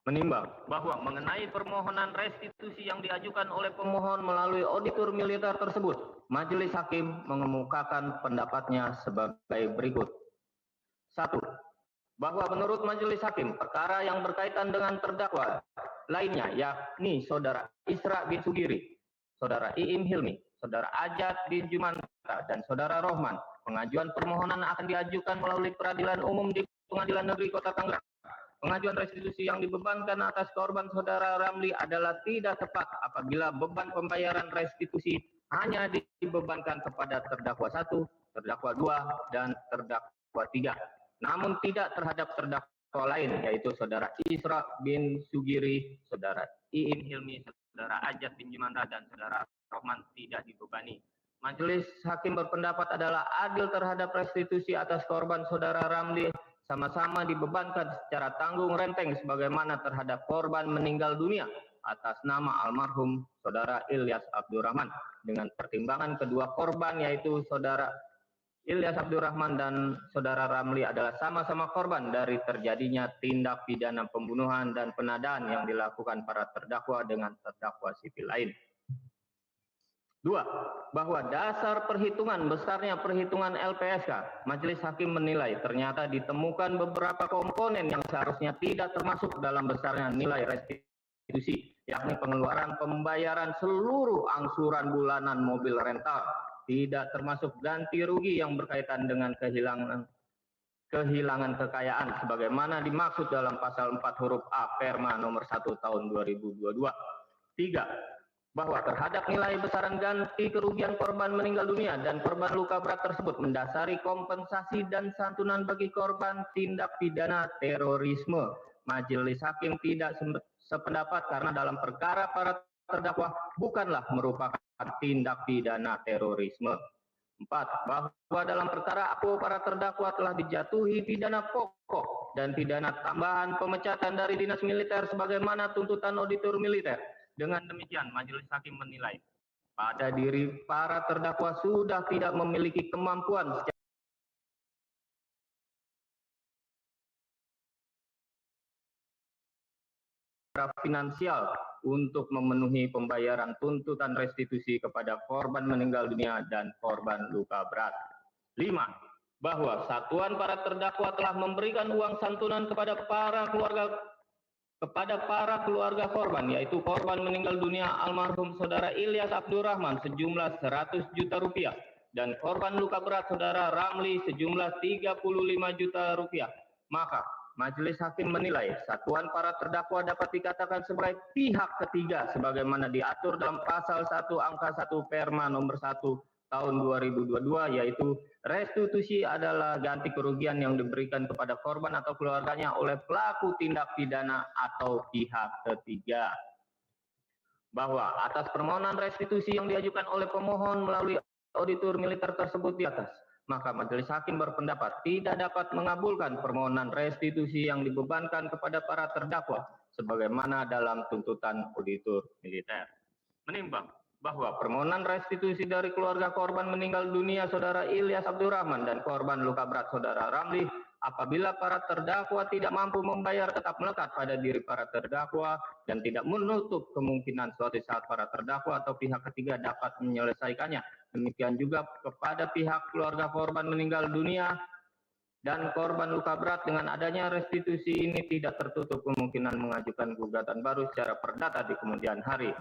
Menimbang bahwa mengenai permohonan restitusi yang diajukan oleh pemohon melalui auditor militer tersebut, Majelis Hakim mengemukakan pendapatnya sebagai berikut. 1. Bahwa menurut Majelis Hakim, perkara yang berkaitan dengan terdakwa lainnya, yakni Saudara Isra bin Sugiri, Saudara Iim Hilmi, Saudara Ajat bin Jumanta, dan Saudara Rohman, pengajuan permohonan akan diajukan melalui Peradilan Umum di Pengadilan Negeri Kota Tangerang. Pengajuan restitusi yang dibebankan atas korban Saudara Ramli adalah tidak tepat apabila beban pembayaran restitusi hanya dibebankan kepada terdakwa 1, terdakwa 2, dan terdakwa 3. Namun tidak terhadap terdakwa lain, yaitu Saudara Isra bin Sugiri, Saudara Iim Hilmi, Saudara Ajat bin Jumanta, dan Saudara Rohman tidak dibebani. Majelis Hakim berpendapat adalah adil terhadap restitusi atas korban Saudara Ramli sama-sama dibebankan secara tanggung renteng sebagaimana terhadap korban meninggal dunia atas nama almarhum Saudara Ilyas Abdurrahman, dengan pertimbangan kedua korban yaitu Saudara Ilyas Abdurrahman dan Saudara Ramli adalah sama-sama korban dari terjadinya tindak pidana pembunuhan dan penodaan yang dilakukan para terdakwa dengan terdakwa sipil lain. 2. Bahwa dasar perhitungan besarnya perhitungan LPSK, Majelis Hakim menilai ternyata ditemukan beberapa komponen yang seharusnya tidak termasuk dalam besarnya nilai restitusi, yakni pengeluaran pembayaran seluruh angsuran bulanan mobil rental, tidak termasuk ganti rugi yang berkaitan dengan kehilangan kekayaan sebagaimana dimaksud dalam pasal 4 huruf A Perma nomor 1 tahun 2022. 3. Bahwa terhadap nilai besaran ganti kerugian korban meninggal dunia dan korban luka berat tersebut mendasari kompensasi dan santunan bagi korban tindak pidana terorisme. Majelis Hakim tidak sependapat karena dalam perkara para terdakwa bukanlah merupakan tindak pidana terorisme. 4. Bahwa dalam perkara aku para terdakwa telah dijatuhi pidana pokok dan pidana tambahan pemecatan dari dinas militer sebagaimana tuntutan auditor militer. Dengan demikian, Majelis Hakim menilai pada diri para terdakwa sudah tidak memiliki kemampuan secara finansial untuk memenuhi pembayaran tuntutan restitusi kepada korban meninggal dunia dan korban luka berat. 5. Bahwa satuan para terdakwa telah memberikan uang santunan kepada para keluarga korban, yaitu korban meninggal dunia almarhum Saudara Ilyas Abdurrahman sejumlah 100 juta rupiah dan korban luka berat Saudara Ramli sejumlah 35 juta rupiah. Maka Majelis Hakim menilai satuan para terdakwa dapat dikatakan sebagai pihak ketiga sebagaimana diatur dalam pasal 1 angka 1 Perma nomor 1 tahun 2022, yaitu restitusi adalah ganti kerugian yang diberikan kepada korban atau keluarganya oleh pelaku tindak pidana atau pihak ketiga. Bahwa atas permohonan restitusi yang diajukan oleh pemohon melalui auditor militer tersebut di atas, maka Majelis Hakim berpendapat tidak dapat mengabulkan permohonan restitusi yang dibebankan kepada para terdakwa sebagaimana dalam tuntutan auditor militer. Menimbang bahwa permohonan restitusi dari keluarga korban meninggal dunia Saudara Ilyas Abdurrahman dan korban luka berat Saudara Ramli apabila para terdakwa tidak mampu membayar tetap melekat pada diri para terdakwa dan tidak menutup kemungkinan suatu saat para terdakwa atau pihak ketiga dapat menyelesaikannya. Demikian juga kepada pihak keluarga korban meninggal dunia dan korban luka berat. Dengan adanya restitusi ini tidak tertutup kemungkinan mengajukan gugatan baru secara perdata di kemudian hari.